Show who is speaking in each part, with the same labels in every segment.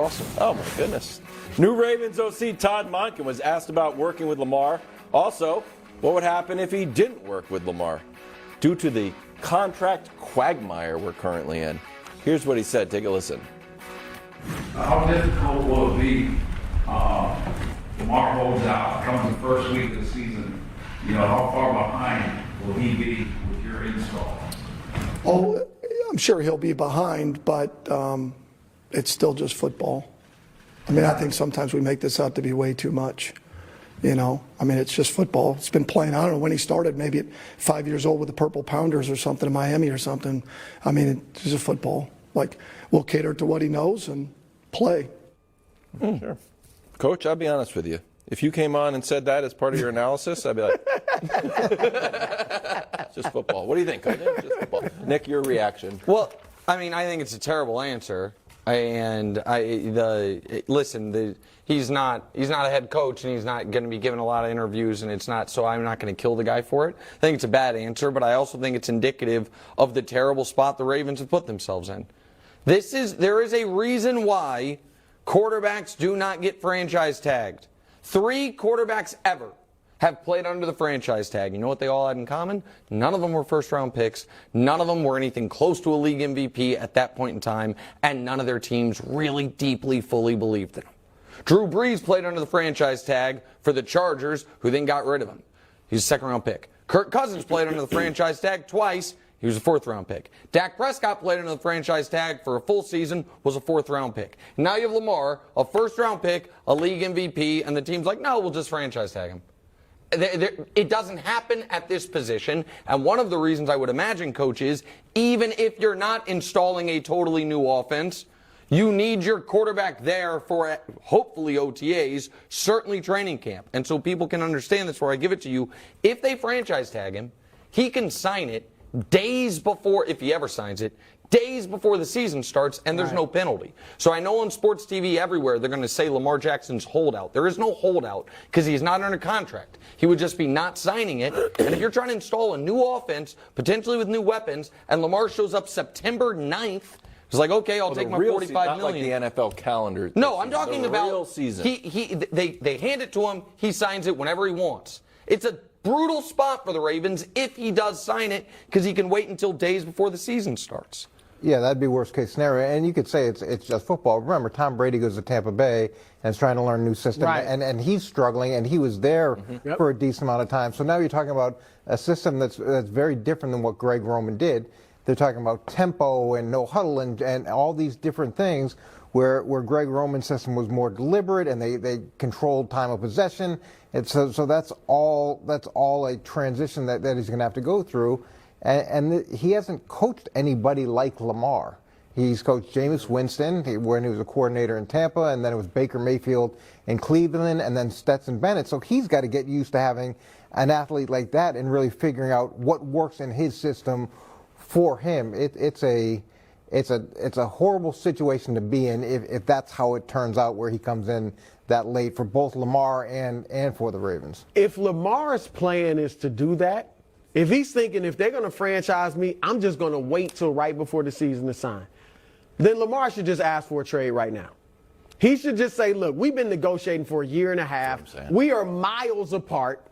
Speaker 1: Awesome. Oh, my goodness. New Ravens OC Todd Monken was asked about working with Lamar. Also, what would happen if he didn't work with Lamar? Due to the contract quagmire we're currently in. Here's what he said. Take a listen.
Speaker 2: How difficult will it be? Lamar holds out, comes the first week of the season. How far behind will he be with your install?
Speaker 3: Oh, I'm sure he'll be behind, but it's still just football. I mean, I think sometimes we make this out to be way too much. It's just football. It's been playing, I don't know when he started, maybe at 5 years old with the Purple Pounders or something in Miami or something. I mean, it's just football. Like, we'll cater to what he knows and play.
Speaker 1: Sure. Coach, I'll be honest with you. If you came on and said that as part of your analysis, I'd be like, it's just football. What do you think, Coach? It's just football. Nick, your reaction.
Speaker 4: Well, I think it's a terrible answer. And he's not a head coach, and he's not going to be given a lot of interviews, and so I'm not going to kill the guy for it. I think it's a bad answer, but I also think it's indicative of the terrible spot the Ravens have put themselves in. There is a reason why quarterbacks do not get franchise tagged. 3 quarterbacks ever have played under the franchise tag. You know what they all had in common? None of them were first-round picks. None of them were anything close to a league MVP at that point in time, and none of their teams really deeply, fully believed in them. Drew Brees played under the franchise tag for the Chargers, who then got rid of him. He's a second-round pick. Kirk Cousins played under the franchise tag twice. He was a 4th-round pick. Dak Prescott played under the franchise tag for a full season, was a 4th-round pick. Now you have Lamar, a 1st-round pick, a league MVP, and the team's like, no, we'll just franchise tag him. It doesn't happen at this position, and one of the reasons I would imagine, Coach, is even if you're not installing a totally new offense, you need your quarterback there for hopefully OTAs, certainly training camp. And so people can understand this, where I give it to you. If they franchise tag him, he can sign it days before, if he ever signs it, days before the season starts, and there's no penalty. So I know on sports TV everywhere they're going to say Lamar Jackson's holdout. There is no holdout because he's not under contract. He would just be not signing it. And if you're trying to install a new offense, potentially with new weapons, and Lamar shows up September 9th, it's like, okay, I'll take my $45 million.
Speaker 1: Like the NFL calendar.
Speaker 4: No, I'm talking about
Speaker 1: real season.
Speaker 4: They hand it to him. He signs it whenever he wants. It's a brutal spot for the Ravens if he does sign it, because he can wait until days before the season starts.
Speaker 5: Yeah, that'd be worst case scenario. And you could say it's just football. Remember, Tom Brady goes to Tampa Bay and is trying to learn a new system.
Speaker 6: Right.
Speaker 5: And he's struggling, and he was there for a decent amount of time. So now you're talking about a system that's very different than what Greg Roman did. They're talking about tempo and no huddle and all these different things where Greg Roman's system was more deliberate, and they controlled time of possession. And so that's all a transition that he's going to have to go through. And he hasn't coached anybody like Lamar. He's coached Jameis Winston when he was a coordinator in Tampa, and then it was Baker Mayfield in Cleveland, and then Stetson Bennett. So he's got to get used to having an athlete like that and really figuring out what works in his system for him. It's a horrible situation to be in if that's how it turns out, where he comes in that late for both Lamar and for the Ravens.
Speaker 6: If Lamar's plan is to do that, if he's thinking if they're going to franchise me, I'm just going to wait till right before the season to sign, then Lamar should just ask for a trade right now. He should just say, look, we've been negotiating for a year and a half. We are miles apart.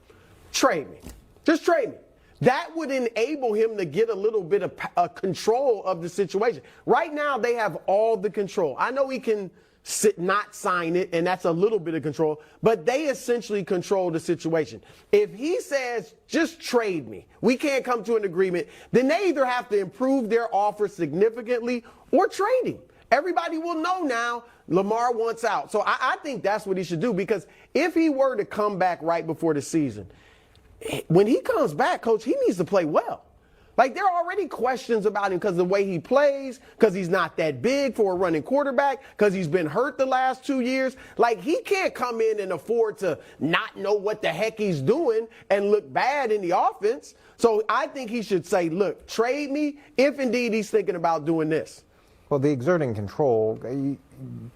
Speaker 6: Trade me. Just trade me. That would enable him to get a little bit of control of the situation. Right now, they have all the control. I know he can not sign it, and that's a little bit of control, but they essentially control the situation. If he says, just trade me, we can't come to an agreement, then they either have to improve their offer significantly or trade him. Everybody will know now Lamar wants out. So I think that's what he should do, because if he were to come back right before the season, when he comes back, Coach, he needs to play well. Like, there are already questions about him because of the way he plays, because he's not that big for a running quarterback, because he's been hurt the last 2 years. Like, he can't come in and afford to not know what the heck he's doing and look bad in the offense. So I think he should say, look, trade me if indeed he's thinking about doing this.
Speaker 5: Well, the exerting control,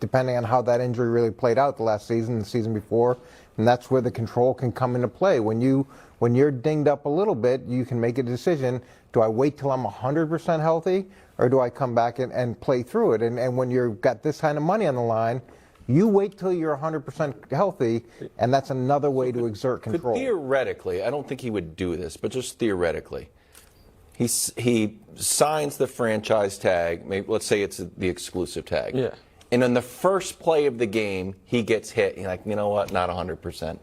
Speaker 5: depending on how that injury really played out the last season, the season before, and that's where the control can come into play. When you're dinged up a little bit, you can make a decision. Do I wait till I'm 100% healthy, or do I come back and play through it? And when you've got this kind of money on the line, you wait till you're 100% healthy, and that's another way to exert control.
Speaker 1: Theoretically, I don't think he would do this, but just theoretically, he signs the franchise tag. Maybe, let's say it's the exclusive tag.
Speaker 4: Yeah.
Speaker 1: And in the first play of the game, he gets hit. You're like, you know what? Not 100%.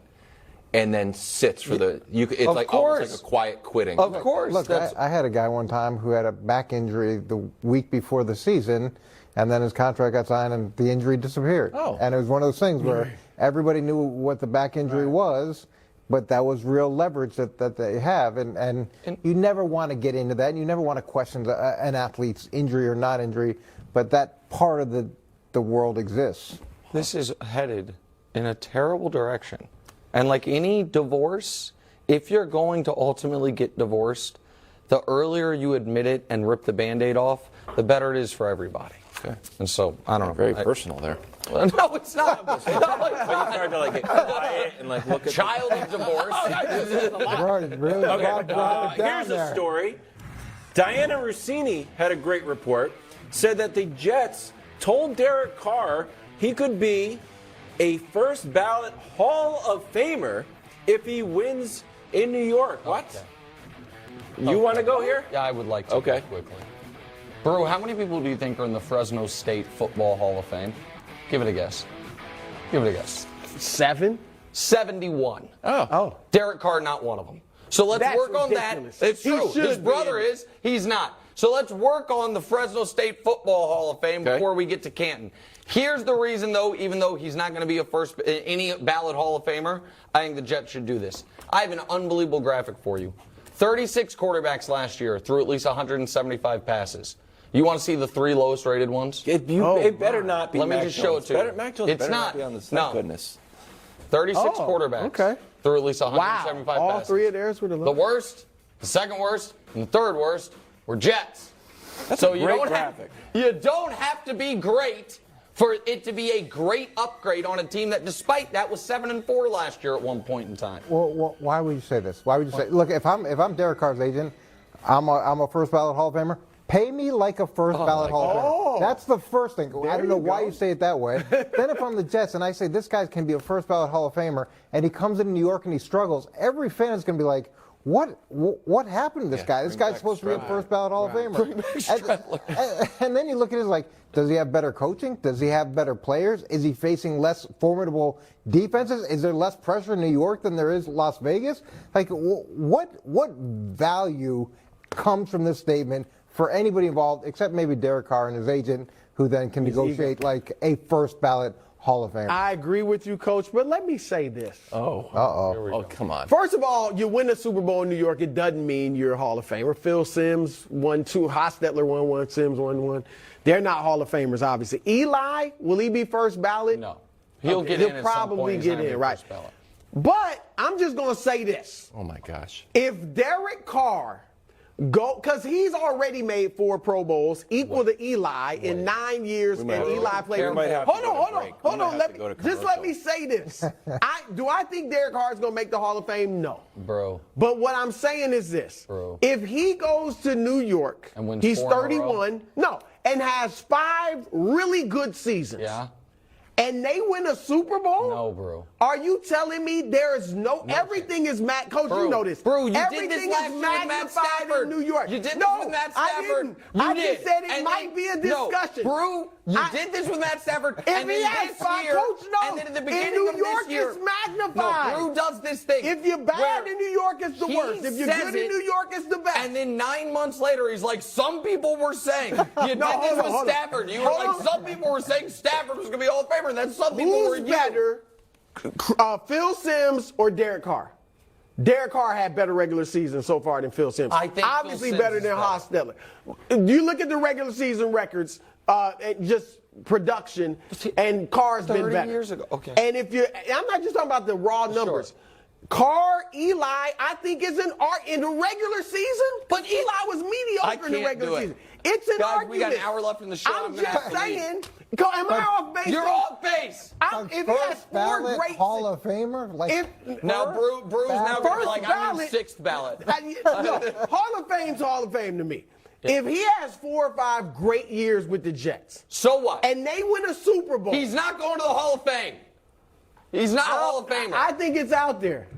Speaker 1: And then sits for the. It's like almost like a quiet quitting.
Speaker 4: Of course.
Speaker 5: Look, I had a guy one time who had a back injury the week before the season, and then his contract got signed and the injury disappeared.
Speaker 1: Oh.
Speaker 5: And it was one of those things where everybody knew what the back injury was, but that was real leverage that they have. And you never want to get into that, and you never want to question an athlete's injury or not injury, but that part of the world exists.
Speaker 4: This is headed in a terrible direction. And like any divorce, if you're going to ultimately get divorced, the earlier you admit it and rip the Band-Aid off, the better it is for everybody.
Speaker 1: Okay.
Speaker 4: And so, I don't know.
Speaker 1: Very personal there.
Speaker 4: No, it's not.
Speaker 1: But you start to like get quiet and like look at
Speaker 4: Child of divorce.
Speaker 5: Really brought it down
Speaker 1: here's
Speaker 5: there.
Speaker 1: a story. Diana Rossini had a great report. Said that the Jets told Derek Carr he could be a first ballot Hall of Famer if he wins in New York. What?
Speaker 4: Okay.
Speaker 1: You want to go here?
Speaker 4: Yeah, I would like to
Speaker 1: Okay.
Speaker 4: go quickly. Brew, how many people do you think are in the Fresno State Football Hall of Fame? Give it a guess. Give it a guess.
Speaker 6: 7?
Speaker 4: 71.
Speaker 6: Oh.
Speaker 4: Derek Carr, not one of them. So let's
Speaker 6: That's
Speaker 4: work on
Speaker 6: ridiculous.
Speaker 4: that. It's
Speaker 6: He
Speaker 4: true.
Speaker 6: should
Speaker 4: His
Speaker 6: be
Speaker 4: brother
Speaker 6: in it.
Speaker 4: is. He's not. So let's work on the Fresno State Football Hall of Fame
Speaker 1: Okay.
Speaker 4: before we get to Canton. Here's the reason, though, even though he's not going to be any ballot Hall of Famer, I think the Jets should do this. I have an unbelievable graphic for you. 36 quarterbacks last year threw at least 175 passes. You want to see the 3 lowest rated ones?
Speaker 1: It better not be.
Speaker 4: Let me
Speaker 1: Mac
Speaker 4: just show
Speaker 1: Jones.
Speaker 4: it to you.
Speaker 1: Mac Jones
Speaker 4: It's
Speaker 1: better
Speaker 4: not.
Speaker 1: be on this.
Speaker 4: No.
Speaker 1: Thank goodness.
Speaker 4: 36 quarterbacks
Speaker 6: okay.
Speaker 4: threw at least 175
Speaker 6: Wow. All
Speaker 4: passes.
Speaker 6: 3 of theirs were the
Speaker 4: The
Speaker 6: lowest.
Speaker 4: worst, the second worst, and the third worst were Jets.
Speaker 1: That's
Speaker 4: So
Speaker 1: a
Speaker 4: you
Speaker 1: great
Speaker 4: don't
Speaker 1: graphic.
Speaker 4: you don't have to be great for it to be a great upgrade on a team that, despite that, was 7-4 last year at one point in time.
Speaker 5: Well, why would you say this? Why would you say? Look, if I'm Derek Carr's agent, I'm a first ballot Hall of Famer. Pay me like a first ballot Hall of Famer. That's the first thing. I don't know why you say it that way. Then if I'm the Jets and I say this guy can be a first ballot Hall of Famer, and he comes into New York and he struggles, every fan is going to be like, what happened to this guy? This
Speaker 1: bring
Speaker 5: guy's
Speaker 1: back
Speaker 5: supposed to be a
Speaker 1: Stradler.
Speaker 5: first ballot Hall of Famer. And then you look at it like, does he have better coaching? Does he have better players? Is he facing less formidable defenses? Is there less pressure in New York than there is Las Vegas? Like, what value comes from this statement for anybody involved, except maybe Derek Carr and his agent, who then can negotiate like a first ballot Hall of Famer?
Speaker 6: I agree with you, Coach, but let me say this.
Speaker 1: Oh, come on.
Speaker 6: First of all, you win a Super Bowl in New York, it doesn't mean you're a Hall of Famer. Phil Simms won 2, Hostetler won 1, Simms won 1. They're not Hall of Famers, obviously. Eli, will he be first ballot?
Speaker 4: No. He'll get
Speaker 6: He'll
Speaker 4: in at some
Speaker 6: probably
Speaker 4: point. He's
Speaker 6: get
Speaker 4: not gonna
Speaker 6: in,
Speaker 4: be
Speaker 6: right?
Speaker 4: first ballot.
Speaker 6: But I'm just going to say this.
Speaker 1: Oh my gosh.
Speaker 6: If Derek Carr because he's already made 4 Pro Bowls, equal to Eli in 9 years, and Eli played. Hold on. Just let me say this. Do I think Derek Carr is going to make the Hall of Fame? No.
Speaker 4: Bro.
Speaker 6: But what I'm saying is this.
Speaker 4: Bro.
Speaker 6: If he goes to New York,
Speaker 4: and wins
Speaker 6: he's
Speaker 4: 4 in a row?
Speaker 6: 31. No. And has 5 really good seasons.
Speaker 4: Yeah.
Speaker 6: And they win a Super Bowl?
Speaker 4: No, bro.
Speaker 6: Are you telling me there is everything is Coach,
Speaker 4: bro,
Speaker 6: you know this.
Speaker 4: Bro, you
Speaker 6: everything
Speaker 4: did this last
Speaker 6: is
Speaker 4: year with Matt
Speaker 6: magnified
Speaker 4: Stafford.
Speaker 6: in New York.
Speaker 4: You did this
Speaker 6: no,
Speaker 4: with Matt Stafford.
Speaker 6: I didn't.
Speaker 4: You
Speaker 6: I
Speaker 4: did.
Speaker 6: just said it
Speaker 4: And
Speaker 6: might be a discussion.
Speaker 4: No, bro, you did this with Matt Stafford.
Speaker 6: If
Speaker 4: and
Speaker 6: he
Speaker 4: then
Speaker 6: has
Speaker 4: this
Speaker 6: 5,
Speaker 4: year,
Speaker 6: Coach, no.
Speaker 4: and then at the
Speaker 6: In
Speaker 4: beginning
Speaker 6: New
Speaker 4: of
Speaker 6: York,
Speaker 4: this year,
Speaker 6: it's magnified.
Speaker 4: No, Brew does this thing.
Speaker 6: If you're bad in New York, it's the
Speaker 4: he
Speaker 6: worst. If you're
Speaker 4: says
Speaker 6: good in New York, it's the best.
Speaker 4: And then 9 months later, he's like, some people were saying, you did
Speaker 6: hold
Speaker 4: this
Speaker 6: on,
Speaker 4: with
Speaker 6: hold on.
Speaker 4: Stafford. You were
Speaker 6: Hold
Speaker 4: like,
Speaker 6: on.
Speaker 4: some people were saying Stafford was going to be Hall of Famer, and then some people were
Speaker 6: Who's
Speaker 4: you.
Speaker 6: better, Phil Simms or Derek Carr? Derek Carr had better regular season so far than Phil Simms.
Speaker 4: I think Phil
Speaker 6: obviously
Speaker 4: Simms
Speaker 6: better
Speaker 4: is
Speaker 6: than
Speaker 4: better.
Speaker 6: Hostetler. You look at the regular season records, and just production, and Carr's been
Speaker 4: 30
Speaker 6: better.
Speaker 4: years ago, okay.
Speaker 6: And I'm not just talking about the raw numbers. Carr, Eli, I think is an art in the regular season, but Eli was mediocre in the
Speaker 4: can't do
Speaker 6: regular
Speaker 4: it.
Speaker 6: season. It's an
Speaker 4: Guys,
Speaker 6: argument.
Speaker 4: we got an hour left in the show.
Speaker 6: I'm
Speaker 4: gonna have
Speaker 6: just
Speaker 4: to leave.
Speaker 6: saying. Am I off base?
Speaker 4: You're off base.
Speaker 6: If he has 4
Speaker 5: ballot
Speaker 6: great
Speaker 5: Hall of Famer? Like,
Speaker 4: Now, Brew's now going to be like, I'm in
Speaker 6: ballot-
Speaker 4: 6th ballot.
Speaker 6: No, Hall of Fame's Hall of Fame to me. If he has 4 or 5 great years with the Jets,
Speaker 4: So what?
Speaker 6: and they win a Super Bowl,
Speaker 4: He's not going to the Hall of Fame. He's not a Hall of Famer.
Speaker 6: I think it's out there.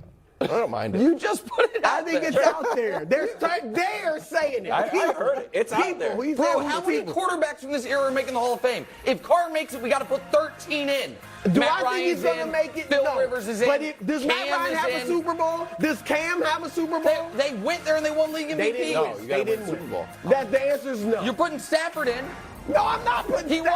Speaker 1: I don't mind it.
Speaker 4: You just put it out
Speaker 6: I think
Speaker 4: there.
Speaker 6: it's out there. They are saying it.
Speaker 1: I heard it. It's out there.
Speaker 6: He's
Speaker 4: Bro,
Speaker 6: saying
Speaker 4: how many
Speaker 6: people.
Speaker 4: quarterbacks from this era are making the Hall of Fame? If Carr makes it, we got to put 13 in.
Speaker 6: Do
Speaker 4: Matt
Speaker 6: I think he's
Speaker 4: Ryan's
Speaker 6: going to
Speaker 4: in,
Speaker 6: make it?
Speaker 4: Phil
Speaker 6: No.
Speaker 4: Rivers is in.
Speaker 6: But does Matt
Speaker 4: Cam
Speaker 6: Ryan
Speaker 4: is
Speaker 6: have
Speaker 4: in.
Speaker 6: a Super Bowl? Does Cam have a Super Bowl?
Speaker 4: They went there and they won league MVP.
Speaker 6: They didn't
Speaker 1: No,
Speaker 6: win.
Speaker 1: you gotta
Speaker 6: They
Speaker 1: win
Speaker 6: didn't
Speaker 1: Super
Speaker 6: win.
Speaker 1: Bowl.
Speaker 6: The answer is no.
Speaker 4: You're putting Stafford in.
Speaker 6: No, I'm not putting
Speaker 4: He won